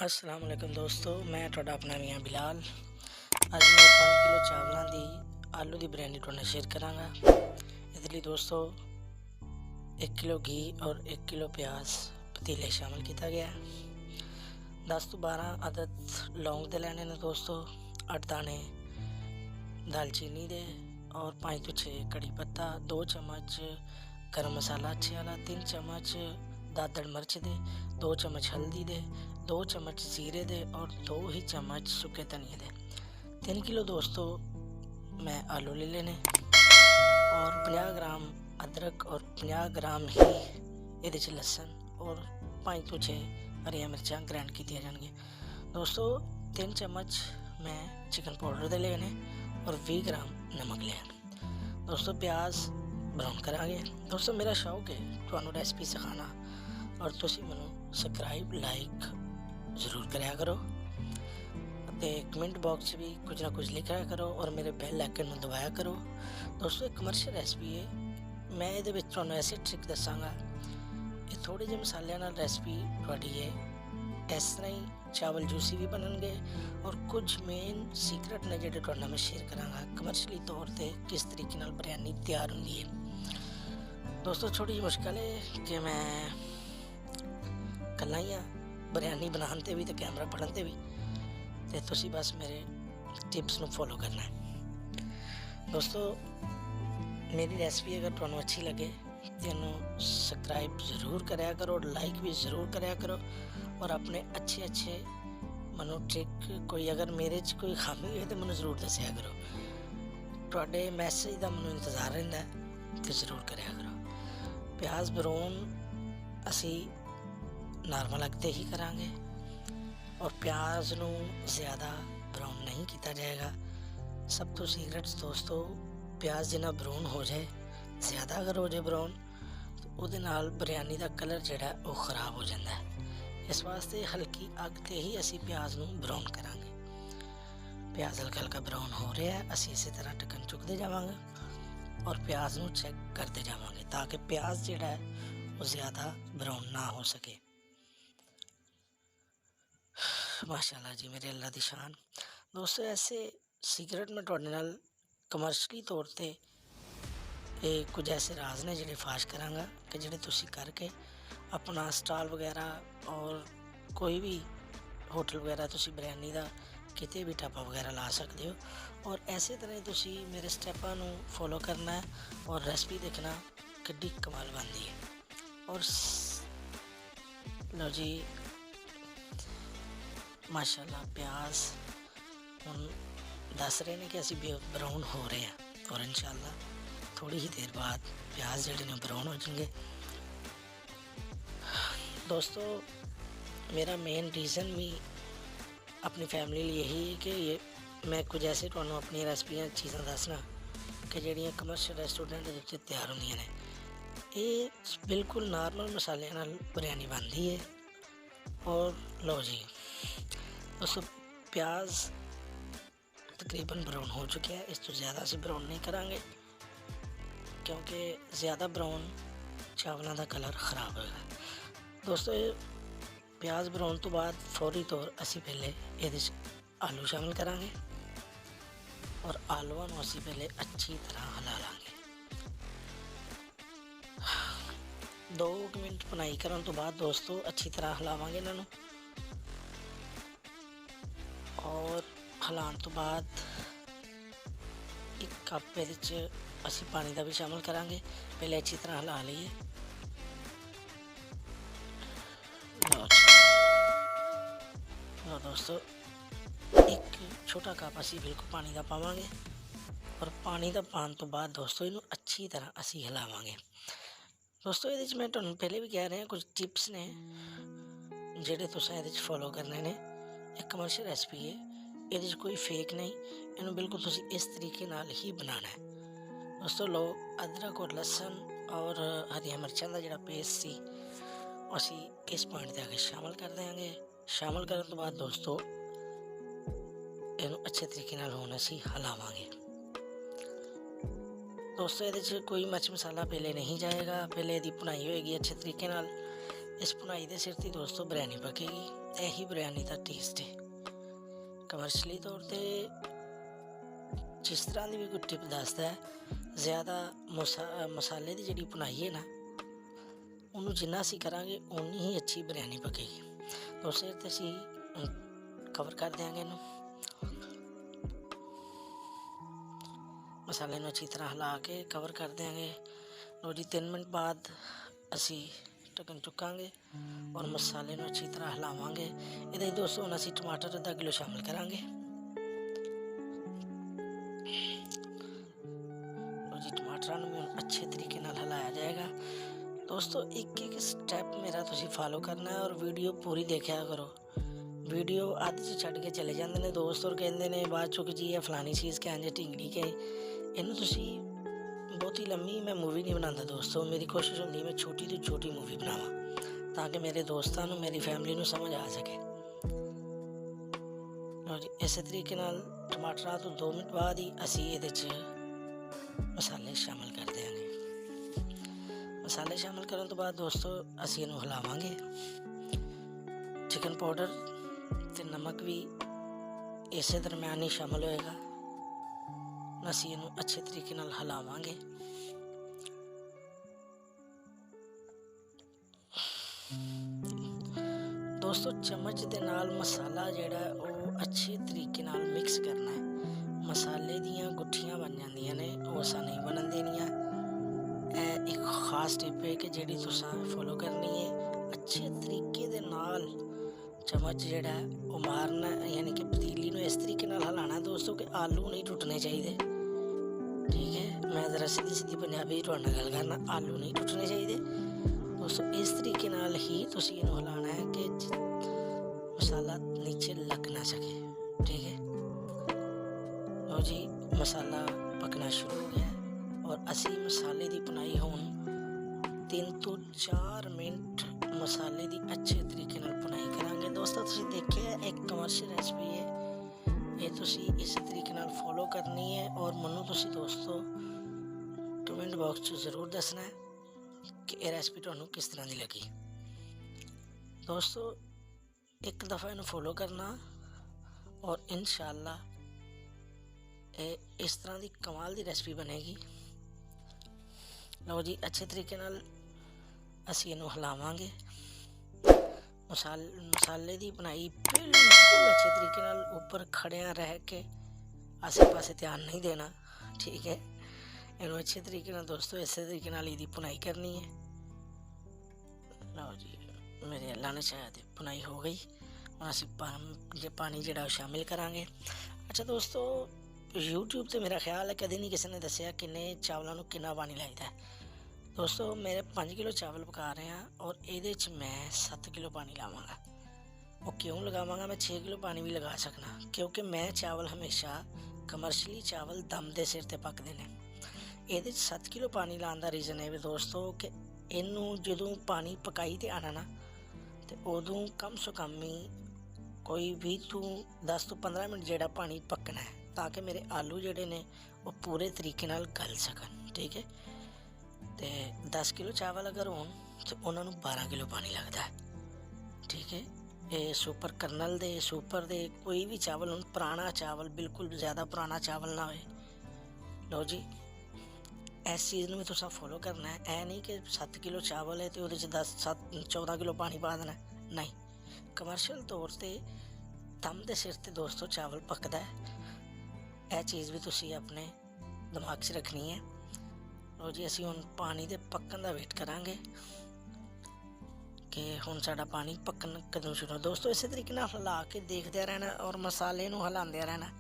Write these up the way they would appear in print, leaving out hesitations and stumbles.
अस्सलाम वालेकुम दोस्तों, मैं तुहाडा अपना मियाँ बिलाल। अज मैं 5 किलो चावलों की आलू की बिरयानी तुहाडे नाल शेयर करांगा। इहदे लई दोस्तों 1 किलो घी और 1 किलो प्याज पतीले शामिल किया गया। 10 तो 12 अदद लौंग दे लैने ने दोस्तों, 8 दाने दालचीनी दे और 5 तो 6 कड़ी पत्ता, 2 चम्मच गर्म मसाला अच्छे वाला, 3 चम्मच दादड़ मिर्च दे, 2 चम्मच हल्दी दे, 2 चम्मच जीरे दे और 2 ही चम्मच सूखे धनिए दे। 3 किलो दोस्तों मैं आलू ले लेने और 50 ग्राम अदरक और 50 ग्राम ही ये लसन और 5 तो 6 हरिया मिर्चा ग्राइंड की जाएगी। दोस्तों 3 चम्मच मैं चिकन पाउडर दे लेने और 20 ग्राम नमक लिया। दोस्तों प्याज ब्राउन करांगे। दोस्तों मेरा शौक है तुहानू रेसिपी सिखाना और तुसी मैनू सबसक्राइब लाइक जरूर कराया करो ते कमेंट बॉक्स भी कुछ ना कुछ लिखा करो और मेरे बेल आइकन में दबाया करो। दोस्तों एक कमर्शियल रेसिपी है, मैं ये तुहानू ऐसी ट्रिक दसांगा, ये थोड़े जे मसाले नाल रेसिपी तुहाडी है, इस तरह ही चावल जूसी भी बननगे और कुछ मेन सीक्रेट ने जिहड़े तुहाडे नाल मैं शेयर करांगा कमर्शियली तौर पर किस तरीके नाल बिरयानी तैयार होंदी है। दोस्तों थोड़ी जी मुश्किल है कि मैं कल्ला ही बिरयानी बनाने ते भी तो कैमरा पढ़न ते भी, तो तुसी बस मेरे टिप्स में फॉलो करना है। दोस्तों मेरी रेसिपी अगर तुहानू अच्छी लगे तो सब्सक्राइब ज़रूर कराया करो और लाइक भी ज़रूर कराया करो और अपने अच्छे मनो ट्रिक कोई अगर मेरे च कोई खामी है तो मैंने ज़रूर दसिया करो। तुहाडे मैसेज का मैनू इंतज़ार रहिंदा है तो ज़रूर कराया करो। प्याज ब्राउन असी नॉर्मल अग ते ही करांगे और प्याज नू ज़्यादा ब्राउन नहीं किया जाएगा। सब तो सीक्रेट्स दोस्तों, प्याज जिन्ना ब्राउन हो जाए, ज़्यादा अगर हो जाए ब्राउन तो उहदे नाल बिरयानी का कलर जिहड़ा वो खराब हो जाता है। इस वास्ते हल्की अग ते ही असी प्याज नू ब्राउन करांगे। प्याज हल्का हल्का ब्राउन हो रहा है, असी इसी तरह ढक्कन चुकते जावांगे और प्याज नू चेक करते जावांगे ताकि प्याज जिहड़ा है वो ज़्यादा ब्राउन ना हो सके। माशाल्लाह जी मेरे अल्लाह दी शान। दोस्तों ऐसे सीक्रेट में तुहाडे नाल कमर्शियली तौर पर कुछ ऐसे राज ने जिहड़े फाश करांगा कि जिहड़े तुसी करके अपना स्टॉल वगैरह और कोई भी होटल वगैरह तुसी बिरयानी का किते भी ढाबा वगैरह ला सकते हो और ऐसे तरह तुसी मेरे स्टैपां नू फॉलो करना है और रेसिपी देखना किड्डी कमाल बनती है। और लो जी माशाल्लाह प्याज हम दस रहे हैं कि असी ब्राउन हो रहे हैं और इंशाल्लाह थोड़ी ही देर बाद प्याज जिहड़े ने ब्राउन हो जाएंगे। दोस्तों मेरा मेन रीज़न भी अपनी फैमिली लिए यही है कि ये मैं कुछ ऐसे तुहानू अपनी रेसिपियाँ चीज़ां दसना कि जिहड़ियां कमर्शियल रेस्टोरेंट के उत्ते तैयार होंदियां ने। ये बिल्कुल नॉर्मल मसाले नाल बिरयानी बनती है। और लो जी दोस्तों प्याज तकरीबन ब्राउन हो चुके हैं, इस तो ज़्यादा से ब्राउन नहीं करांगे क्योंकि ज़्यादा ब्राउन चावलों का कलर ख़राब होगा। दोस्तों प्याज ब्राउन तो बाद फौरी तौर असी पहले ये आलू शामिल करांगे और आलूआं नू असी पहले अच्छी तरह हिला लांगे। 2 मिनट भुनाई करन तो बाद दोस्तों अच्छी तरह हिलावांगे इन्हां और हिलाने तो बाद एक कप असी पानी का भी शामिल करांगे। पहले अच्छी तरह हिला लीए। लो दोस्तों एक छोटा कप असी बिल्कुल पानी का पावांगे और पानी का पाने तो बाद दोस्तों इनू अच्छी तरह असी हिलावांगे। दोस्तों ये मैं तुहानू पहले भी कह रहा कुछ टिप्स ने जिहड़े तुसां इहदे फॉलो करने ने। एक कमर्शियल रेसिपी है, ये कोई फेक नहीं, इन्हू बिल्कुल तुसी इस तरीके नाल ही बनाना है। दोस्तों लो अदरक और लसन और हरिया मिर्चों का जिहड़ा पेस्ट सी असी इस पॉइंट ते आके शामिल कर देंगे। शामिल करने तो बाद दोस्तों इनू अच्छे तरीके नाल हुण असी हिलावांगे। दोस्तों ये कोई मिर्च मसाला पहले नहीं जाएगा, पहले यदि भुनाई होएगी अच्छे तरीके नाल। इस भुनाई के सिर ते दोस्तों बिरयानी पकेगी ਇਹੀ ਬਿਰਿਆਨੀ ਦਾ ਟੇਸਟ ਹੈ। ਕਮਰਸ਼ਲੀ ਤੌਰ 'ਤੇ ਜਿਸ ਤਰ੍ਹਾਂ ਦੀ ਵੀ ਕੋਈ ਟਿਪ ਦੱਸਦਾ ਹੈ, ਜ਼ਿਆਦਾ ਮਸਾਲੇ ਦੀ ਜਿਹੜੀ ਭੁਨਾਈ ਹੈ ਨਾ, ਉਹਨੂੰ ਜਿੰਨਾ ਅਸੀਂ ਕਰਾਂਗੇ ਓਨੀ ਹੀ ਅੱਛੀ ਬਿਰਿਆਨੀ ਪਕੇਗੀ। ਉਸ ਤੇ ਅਸੀਂ ਕਵਰ ਕਰ ਦਿਆਂਗੇ ਇਹਨੂੰ। ਮਸਾਲੇ ਨੂੰ ਅੱਛੀ ਤਰ੍ਹਾਂ ਹਿਲਾ ਕੇ ਕਵਰ ਕਰ ਦਿਆਂਗੇ। ਲਓ ਜੀ 3 ਮਿੰਟ ਬਾਅਦ ਅਸੀਂ ਢੱਕਣ ਚੁੱਕਾਂਗੇ ਔਰ ਮਸਾਲੇ ਨੂੰ ਅੱਛੀ ਤਰ੍ਹਾਂ ਹਿਲਾਵਾਂਗੇ। ਇਹਦੇ ਵਿੱਚ ਦੋਸਤੋ ਹੁਣ ਅਸੀਂ ਟਮਾਟਰ ਅੱਧਾ ਕਿਲੋ ਸ਼ਾਮਿਲ ਕਰਾਂਗੇ। ਲਓ ਜੀ ਟਮਾਟਰਾਂ ਨੂੰ ਵੀ ਅੱਛੇ ਤਰੀਕੇ ਨਾਲ ਹਿਲਾਇਆ ਜਾਏਗਾ। ਦੋਸਤੋ ਇੱਕ ਇੱਕ ਸਟੈਪ ਮੇਰਾ ਤੁਸੀਂ ਫਾਲੋ ਕਰਨਾ ਔਰ ਵੀਡੀਓ ਪੂਰੀ ਦੇਖਿਆ ਕਰੋ। ਵੀਡੀਓ ਅੱਧ 'ਚ ਛੱਡ ਕੇ ਚਲੇ ਜਾਂਦੇ ਨੇ ਦੋਸਤ ਔਰ ਕਹਿੰਦੇ ਨੇ ਬਾਅਦ ਚੁੱਕ ਜੀ ਇਹ ਫਲਾਣੀ ਚੀਜ਼ ਕਹਿੰਦੇ ਢਿੰਗੜੀ ਕੇ। ਇਹਨੂੰ ਤੁਸੀਂ ਬਹੁਤੀ ਲੰਮੀ ਮੈਂ ਮੂਵੀ ਨਹੀਂ ਬਣਾਉਂਦਾ ਦੋਸਤੋ। ਮੇਰੀ ਕੋਸ਼ਿਸ਼ ਹੁੰਦੀ ਮੈਂ ਛੋਟੀ ਤੋਂ ਛੋਟੀ ਮੂਵੀ ਬਣਾਵਾਂ ਤਾਂ ਕਿ ਮੇਰੇ ਦੋਸਤਾਂ ਨੂੰ, ਮੇਰੀ ਫੈਮਿਲੀ ਨੂੰ ਸਮਝ ਆ ਸਕੇ। ਲਓ ਜੀ ਇਸੇ ਤਰੀਕੇ ਨਾਲ ਟਮਾਟਰਾਂ ਤੋਂ 2 ਮਿੰਟ ਬਾਅਦ ਹੀ ਅਸੀਂ ਇਹਦੇ 'ਚ ਮਸਾਲੇ ਸ਼ਾਮਿਲ ਕਰ ਦਿਆਂਗੇ। ਮਸਾਲੇ ਸ਼ਾਮਿਲ ਕਰਨ ਤੋਂ ਬਾਅਦ ਦੋਸਤੋ ਅਸੀਂ ਇਹਨੂੰ ਹਿਲਾਵਾਂਗੇ। ਚਿਕਨ ਪਾਊਡਰ ਅਤੇ ਨਮਕ ਵੀ ਇਸੇ ਦਰਮਿਆਨ ਹੀ ਸ਼ਾਮਿਲ ਹੋਏਗਾ। ਅਸੀਂ ਇਹਨੂੰ ਅੱਛੇ ਤਰੀਕੇ ਨਾਲ ਹਿਲਾਵਾਂਗੇ। ਦੋਸਤੋ ਚਮਚ ਦੇ ਨਾਲ ਮਸਾਲਾ ਜਿਹੜਾ ਉਹ ਅੱਛੇ ਤਰੀਕੇ ਨਾਲ ਮਿਕਸ ਕਰਨਾ ਹੈ। ਮਸਾਲੇ ਦੀਆਂ ਗੁੱਠੀਆਂ ਬਣ ਜਾਂਦੀਆਂ ਨੇ, ਉਹ ਅਸਾਂ ਨਹੀਂ ਬਣਨ ਦੇਣੀਆਂ। ਇਹ ਇੱਕ ਖਾਸ ਟਿਪ ਹੈ ਕਿ ਜਿਹੜੀ ਤੁਸੀਂ ਫੋਲੋ ਕਰਨੀ ਹੈ। ਅੱਛੇ ਤਰੀਕੇ ਦੇ ਨਾਲ ਚਮਚ ਜਿਹੜਾ ਉਹ ਮਾਰਨਾ, ਯਾਨੀ ਕਿ ਪਤੀਲੀ ਨੂੰ ਇਸ ਤਰੀਕੇ ਨਾਲ ਹਿਲਾਉਣਾ ਦੋਸਤੋ ਕਿ ਆਲੂ ਨਹੀਂ ਟੁੱਟਣੇ ਚਾਹੀਦੇ। ਠੀਕ ਹੈ, ਮੈਂ ਜ਼ਰਾ ਸਿੱਧੀ ਪੰਜਾਬੀ ਤੁਹਾਡੇ ਨਾਲ ਗੱਲ ਕਰਨਾ, ਆਲੂ ਨਹੀਂ ਟੁੱਟਣੇ ਚਾਹੀਦੇ ਦੋਸਤੋ। ਇਸ ਤਰੀਕੇ ਨਾਲ ਹੀ ਤੁਸੀਂ ਇਹਨੂੰ ਹਿਲਾਉਣਾ ਹੈ ਕਿ ਮਸਾਲਾ ਨੀਚੇ ਲੱਗ ਨਾ ਸਕੇ। ਠੀਕ ਹੈ, ਲਓ ਜੀ ਮਸਾਲਾ ਪਕਣਾ ਸ਼ੁਰੂ ਹੋ ਗਿਆ ਔਰ ਅਸੀਂ ਮਸਾਲੇ ਦੀ ਭੁਨਾਈ ਹੁਣ 3 ਤੋਂ 4 ਮਿੰਟ ਮਸਾਲੇ ਦੀ ਅੱਛੇ ਤਰੀਕੇ ਨਾਲ ਭੁਨਾਈ ਕਰਾਂਗੇ। ਦੋਸਤੋ ਤੁਸੀਂ ਦੇਖਿਆ ਇੱਕ ਕਮਰਸ਼ੀਅਲ ਰੈਸਪੀ ਹੈ, ਇਹ ਤੁਸੀਂ ਇਸ ਤਰੀਕੇ ਨਾਲ ਫੋਲੋ ਕਰਨੀ ਹੈ ਔਰ ਮੈਨੂੰ ਤੁਸੀਂ ਦੋਸਤੋ ਕਮੈਂਟ ਬਾਕਸ 'ਚ ਜ਼ਰੂਰ ਦੱਸਣਾ ਹੈ ਕਿ ਇਹ ਰੈਸਪੀ ਤੁਹਾਨੂੰ ਕਿਸ ਤਰ੍ਹਾਂ ਦੀ ਲੱਗੀ। ਦੋਸਤੋ ਇੱਕ ਦਫਾ ਇਹਨੂੰ ਫੋਲੋ ਕਰਨਾ ਔਰ ਇਨਸ਼ਾਅੱਲਾ ਇਹ ਇਸ ਤਰ੍ਹਾਂ ਦੀ ਕਮਾਲ ਦੀ ਰੈਸਪੀ ਬਣੇਗੀ। ਲਓ ਜੀ ਅੱਛੇ ਤਰੀਕੇ ਨਾਲ ਅਸੀਂ ਇਹਨੂੰ ਹਿਲਾਵਾਂਗੇ। ਮਸਾਲੇ ਦੀ ਬਣਾਈ ਬਿਲਕੁਲ ਅੱਛੇ ਤਰੀਕੇ ਨਾਲ ਉੱਪਰ ਖੜਿਆਂ ਰਹਿ ਕੇ ਆਸੇ ਪਾਸੇ ਧਿਆਨ ਨਹੀਂ ਦੇਣਾ। ਠੀਕ ਹੈ, ਇਹਨੂੰ ਅੱਛੇ ਤਰੀਕੇ ਨਾਲ ਦੋਸਤੋ ਇਸੇ ਤਰੀਕੇ ਨਾਲ ਇਹਦੀ ਭੁਨਾਈ ਕਰਨੀ ਹੈ। ਲਓ ਜੀ ਮੇਰੇ ਅੱਲਾ ਨੇ ਚਾਹਿਆ ਤੇ ਭੁਨਾਈ ਹੋ ਗਈ। ਹੁਣ ਅਸੀਂ ਪਾਣੀ ਜਿਹੜਾ ਉਹ ਸ਼ਾਮਿਲ ਕਰਾਂਗੇ। ਅੱਛਾ ਦੋਸਤੋ YouTube 'ਤੇ ਮੇਰਾ ਖਿਆਲ ਹੈ ਕਦੇ ਨਹੀਂ ਕਿਸੇ ਨੇ ਦੱਸਿਆ ਕਿੰਨੇ ਚਾਵਲਾਂ ਨੂੰ ਕਿੰਨਾ ਪਾਣੀ ਲਾਈਦਾ। ਦੋਸਤੋ ਮੇਰੇ 5 ਕਿਲੋ ਚਾਵਲ ਪਕਾ ਰਹੇ ਹਾਂ ਔਰ ਇਹਦੇ 'ਚ ਮੈਂ 7 ਕਿਲੋ ਪਾਣੀ ਲਾਵਾਂਗਾ। ਉਹ ਕਿਉਂ ਲਗਾਵਾਂਗਾ, ਮੈਂ 6 ਕਿਲੋ ਪਾਣੀ ਵੀ ਲਗਾ ਸਕਦਾ ਕਿਉਂਕਿ ਮੈਂ ਚਾਵਲ ਹਮੇਸ਼ਾ ਕਮਰਸ਼ਲੀ ਚਾਵਲ ਦਮ ਦੇ ਸਿਰ 'ਤੇ ਪੱਕਦੇ ਨੇ। ਇਹਦੇ 'ਚ 7 ਕਿਲੋ ਪਾਣੀ ਲਾਉਣ ਦਾ ਰੀਜ਼ਨ ਇਹ ਵੀ ਦੋਸਤੋ ਕਿ ਇਹਨੂੰ ਜਦੋਂ ਪਾਣੀ ਪਕਾਈ 'ਤੇ ਆਉਣਾ ਨਾ ਅਤੇ ਉਦੋਂ ਕਮ ਸੇ ਕਮ ਹੀ ਕੋਈ 20 ਤੋਂ 10 ਤੋਂ 15 ਮਿੰਟ ਜਿਹੜਾ ਪਾਣੀ ਪੱਕਣਾ ਹੈ ਤਾਂ ਕਿ ਮੇਰੇ ਆਲੂ ਜਿਹੜੇ ਨੇ ਉਹ ਪੂਰੇ ਤਰੀਕੇ ਨਾਲ ਗਲ ਸਕਣ। ਠੀਕ ਹੈ, ਅਤੇ 10 ਕਿਲੋ ਚਾਵਲ ਅਗਰ ਹੋਣ ਤਾਂ ਉਹਨਾਂ ਨੂੰ 12 ਕਿਲੋ ਪਾਣੀ ਲੱਗਦਾ ਹੈ। ਠੀਕ ਹੈ, ਇਹ ਸੁਪਰ ਕਰਨਲ ਦੇ ਸੁਪਰ ਦੇ ਕੋਈ ਵੀ ਚਾਵਲ ਹੋਣ, ਪੁਰਾਣਾ ਚਾਵਲ ਬਿਲਕੁਲ ਜ਼ਿਆਦਾ ਪੁਰਾਣਾ ਚਾਵਲ ਨਾ ਹੋਏ। ਲਓ ਜੀ ਇਸ ਚੀਜ਼ ਨੂੰ ਵੀ ਤੁਸੀਂ ਫੋਲੋ ਕਰਨਾ ਹੈ। ਇਹ ਨਹੀਂ ਕਿ 7 ਕਿਲੋ ਚਾਵਲ ਹੈ ਅਤੇ ਉਹਦੇ 'ਚ 14 ਕਿਲੋ ਪਾਣੀ ਪਾ ਦੇਣਾ, ਨਹੀਂ। ਕਮਰਸ਼ੀਅਲ ਤੌਰ 'ਤੇ ਦਮ ਦੇ ਸਿਰ 'ਤੇ ਦੋਸਤੋ ਚਾਵਲ ਪੱਕਦਾ ਹੈ। ਇਹ ਚੀਜ਼ ਵੀ ਤੁਸੀਂ ਆਪਣੇ ਦਿਮਾਗ 'ਚ ਰੱਖਣੀ ਹੈ। ਲਓ ਜੀ ਅਸੀਂ ਹੁਣ ਪਾਣੀ ਦੇ ਪੱਕਣ ਦਾ ਵੇਟ ਕਰਾਂਗੇ ਕਿ ਹੁਣ ਸਾਡਾ ਪਾਣੀ ਪੱਕਣ ਕਦੋਂ ਸ਼ੁਰੂ। ਦੋਸਤੋ ਇਸੇ ਤਰੀਕੇ ਨਾਲ ਹਿਲਾ ਕੇ ਦੇਖਦਿਆਂ ਰਹਿਣਾ ਔਰ ਮਸਾਲੇ ਨੂੰ ਹਿਲਾਉਂਦਿਆਂ ਰਹਿਣਾ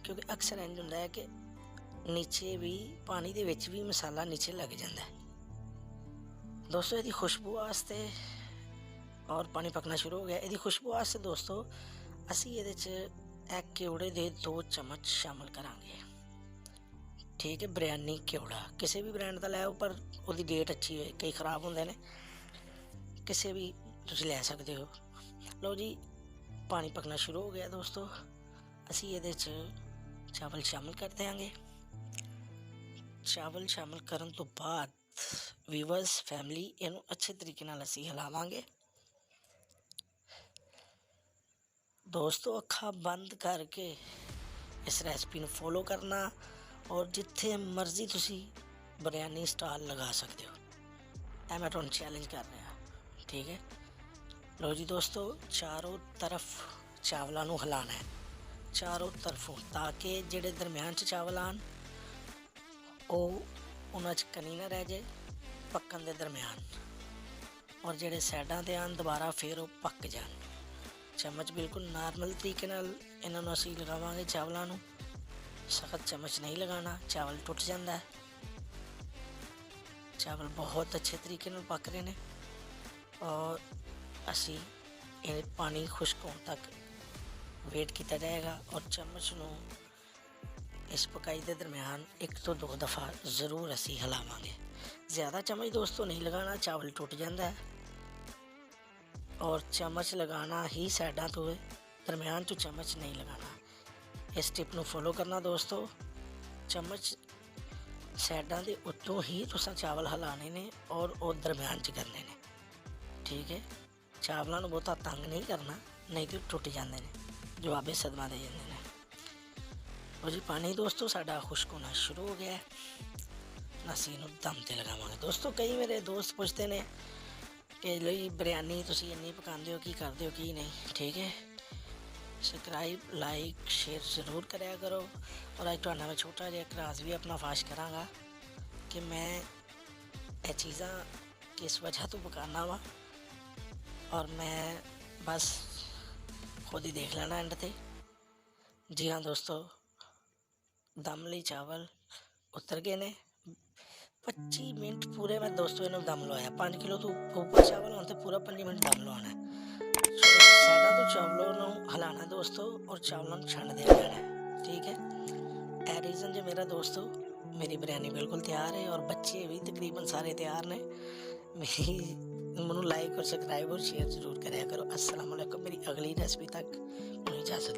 ਕਿਉਂਕਿ ਅਕਸਰ ਇੰਝ ਹੁੰਦਾ ਹੈ ਕਿ ਨੀਚੇ ਵੀ ਪਾਣੀ ਦੇ ਵਿੱਚ ਵੀ ਮਸਾਲਾ ਨੀਚੇ ਲੱਗ ਜਾਂਦਾ ਹੈ। ਦੋਸਤੋ ਇਹਦੀ ਖੁਸ਼ਬੂ ਵਾਸਤੇ ਔਰ ਪਾਣੀ ਪੱਕਣਾ ਸ਼ੁਰੂ ਹੋ ਗਿਆ। ਇਹਦੀ ਖੁਸ਼ਬੂ ਵਾਸਤੇ ਦੋਸਤੋ ਅਸੀਂ ਇਹਦੇ 'ਚ ਇਹ ਕਿਉੜੇ ਦੇ 2 ਚਮਚ ਸ਼ਾਮਿਲ ਕਰਾਂਗੇ। ਠੀਕ ਹੈ, ਬਿਰਿਆਨੀ ਕਿਉੜਾ ਕਿਸੇ ਵੀ ਬ੍ਰਾਂਡ ਦਾ ਲੈ ਆਓ ਪਰ ਉਹਦੀ ਡੇਟ ਅੱਛੀ ਹੋਏ, ਕਈ ਖ਼ਰਾਬ ਹੁੰਦੇ ਨੇ, ਕਿਸੇ ਵੀ ਤੁਸੀਂ ਲੈ ਸਕਦੇ ਹੋ। ਲਓ ਜੀ ਪਾਣੀ ਪੱਕਣਾ ਸ਼ੁਰੂ ਹੋ ਗਿਆ ਦੋਸਤੋ, ਅਸੀਂ ਇਹਦੇ 'ਚ ਚਾਵਲ ਸ਼ਾਮਿਲ ਕਰ ਦਿਆਂਗੇ। ਚਾਵਲ ਸ਼ਾਮਿਲ ਕਰਨ ਤੋਂ ਬਾਅਦ ਵੀਵਰਸ ਫੈਮਿਲੀ ਇਹਨੂੰ ਅੱਛੇ ਤਰੀਕੇ ਨਾਲ ਅਸੀਂ ਹਿਲਾਵਾਂਗੇ। ਦੋਸਤੋ ਅੱਖਾਂ ਬੰਦ ਕਰਕੇ ਇਸ ਰੈਸਪੀ ਨੂੰ ਫੋਲੋ ਕਰਨਾ ਔਰ ਜਿੱਥੇ ਮਰਜ਼ੀ ਤੁਸੀਂ ਬਿਰਿਆਨੀ ਸਟਾਲ ਲਗਾ ਸਕਦੇ ਹੋ। ਇਹ ਮੈਂ ਤੁਹਾਨੂੰ ਚੈਲੰਜ ਕਰ ਰਿਹਾ, ਠੀਕ ਹੈ। ਲਓ ਜੀ ਦੋਸਤੋ, ਚਾਰੋਂ ਤਰਫ ਚਾਵਲਾਂ ਨੂੰ ਹਿਲਾਣਾ ਹੈ, ਚਾਰੋਂ ਤਰਫੋਂ, ਤਾਂ ਕਿ ਜਿਹੜੇ ਦਰਮਿਆਨ 'ਚ ਚਾਵਲ ਆਉਣ ਉਹ ਉਹਨਾਂ 'ਚ ਕਣੀ ਨਾ ਰਹਿ ਜਾਏ ਪੱਕਣ ਦੇ ਦਰਮਿਆਨ, ਔਰ ਜਿਹੜੇ ਸਾਈਡਾਂ 'ਤੇ ਆਉਣ ਦੁਬਾਰਾ ਫਿਰ ਉਹ ਪੱਕ ਜਾਣ। ਚਮਚ ਬਿਲਕੁਲ ਨਾਰਮਲ ਤਰੀਕੇ ਨਾਲ ਇਹਨਾਂ ਨੂੰ ਅਸੀਂ ਲਗਾਵਾਂਗੇ ਚਾਵਲਾਂ ਨੂੰ, ਸਖਤ ਚਮਚ ਨਹੀਂ ਲਗਾਉਣਾ, ਚਾਵਲ ਟੁੱਟ ਜਾਂਦਾ ਹੈ। ਚਾਵਲ ਬਹੁਤ ਅੱਛੇ ਤਰੀਕੇ ਨਾਲ ਪੱਕ ਰਹੇ ਨੇ ਔਰ ਅਸੀਂ ਇਹ ਪਾਣੀ ਖੁਸ਼ਕ ਹੋਣ ਤੱਕ ਵੇਟ ਕੀਤਾ ਜਾਏਗਾ ਔਰ ਚਮਚ ਨੂੰ ਇਸ ਪਕਾਈ ਦੇ ਦਰਮਿਆਨ 1 ਤੋਂ 2 ਦਫਾ ਜ਼ਰੂਰ ਅਸੀਂ ਹਿਲਾਵਾਂਗੇ। ਜ਼ਿਆਦਾ ਚਮਚ ਦੋਸਤੋ ਨਹੀਂ ਲਗਾਉਣਾ, ਚਾਵਲ ਟੁੱਟ ਜਾਂਦਾ ਹੈ। ਔਰ ਚਮਚ ਲਗਾਉਣਾ ਹੀ ਸਾਈਡਾਂ ਤੋਂ ਹੈ, ਦਰਮਿਆਨ 'ਚ ਚਮਚ ਨਹੀਂ ਲਗਾਉਣਾ। ਇਸ ਟਿਪ ਨੂੰ ਫੋਲੋ ਕਰਨਾ ਦੋਸਤੋ। ਚਮਚ ਸਾਈਡਾਂ ਦੇ ਉੱਤੋਂ ਹੀ ਤੁਸੀਂ ਚਾਵਲ ਹਿਲਾਣੇ ਨੇ ਔਰ ਉਹ ਦਰਮਿਆਨ 'ਚ ਕਰਨੇ ਨੇ, ਠੀਕ ਹੈ। ਚਾਵਲਾਂ ਨੂੰ ਬਹੁਤਾ ਤੰਗ ਨਹੀਂ ਕਰਨਾ, ਨਹੀਂ ਤਾਂ ਟੁੱਟ ਜਾਂਦੇ ਨੇ, ਜਵਾਬੇ ਸਦਮਾ ਦੇ ਜਾਂਦੇ ਨੇ। ਉਹ ਜੀ ਪਾਣੀ ਦੋਸਤੋ ਸਾਡਾ ਖੁਸ਼ਕ ਹੋਣਾ ਸ਼ੁਰੂ ਹੋ ਗਿਆ, ਅਸੀਂ ਇਹਨੂੰ ਦਮ 'ਤੇ ਲਗਾਵਾਂਗੇ। ਦੋਸਤੋ ਕਈ ਮੇਰੇ ਦੋਸਤ ਪੁੱਛਦੇ ਨੇ ਕਿ ਲਈ ਬਿਰਿਆਨੀ ਤੁਸੀਂ ਇੰਨੀ ਪਕਾਉਂਦੇ ਹੋ, ਕੀ ਕਰਦੇ ਹੋ ਕੀ ਨਹੀਂ, ਠੀਕ ਹੈ। ਸਬਸਕ੍ਰਾਈਬ, ਲਾਈਕ, ਸ਼ੇਅਰ ਜ਼ਰੂਰ ਕਰਿਆ ਕਰੋ। ਔਰ ਅੱਜ ਤੁਹਾਡਾ ਮੈਂ ਛੋਟਾ ਜਿਹਾ ਇੱਕ ਰਾਜ਼ ਵੀ ਆਪਣਾ ਫਾਸ਼ ਕਰਾਂਗਾ ਕਿ ਮੈਂ ਇਹ ਚੀਜ਼ਾਂ ਕਿਸ ਵਜ੍ਹਾ ਤੋਂ ਪਕਾਉਣਾ ਵਾ, ਔਰ ਮੈਂ ਬਸ ਖੁਦ ਹੀ ਦੇਖ ਲੈਣਾ ਐਂਡ 'ਤੇ। ਜੀ ਹਾਂ ਦੋਸਤੋ, ਦਮ ਲਈ ਚਾਵਲ ਉਤਰ ਗਏ ਨੇ। 25 ਮਿੰਟ ਪੂਰੇ ਮੈਂ ਦੋਸਤੋ ਇਹਨੂੰ ਦਮ ਲਵਾਇਆ। 5 ਕਿਲੋ ਤੋਂ ਉੱਪਰ ਚਾਵਲ ਹੋਣ 'ਤੇ ਪੂਰਾ 5 ਮਿੰਟ ਦਮ ਲਵਾਉਣਾ। ਸਾਈਡਾਂ ਤੋਂ ਚਾਵਲਾਂ ਨੂੰ ਹਿਲਾਉਣਾ ਦੋਸਤੋ ਔਰ ਚਾਵਲਾਂ ਨੂੰ ਛੱਡ ਦੇਣਾ ਹੈ, ਠੀਕ ਹੈ। ਇਹ ਰੀਜ਼ਨ ਜੇ ਮੇਰਾ ਦੋਸਤੋ, ਮੇਰੀ ਬਿਰਿਆਨੀ ਬਿਲਕੁਲ ਤਿਆਰ ਹੈ ਔਰ ਬੱਚੇ ਵੀ ਤਕਰੀਬਨ ਸਾਰੇ ਤਿਆਰ ਨੇ। ਮੈਨੂੰ ਲਾਈਕ ਔਰ ਸਬਸਕ੍ਰਾਈਬ ਔਰ ਸ਼ੇਅਰ ਜ਼ਰੂਰ ਕਰਿਆ ਕਰੋ। अस्सलाम वालेकुम। मेरी अगली रेसिपी तक मुझे इजाज़त।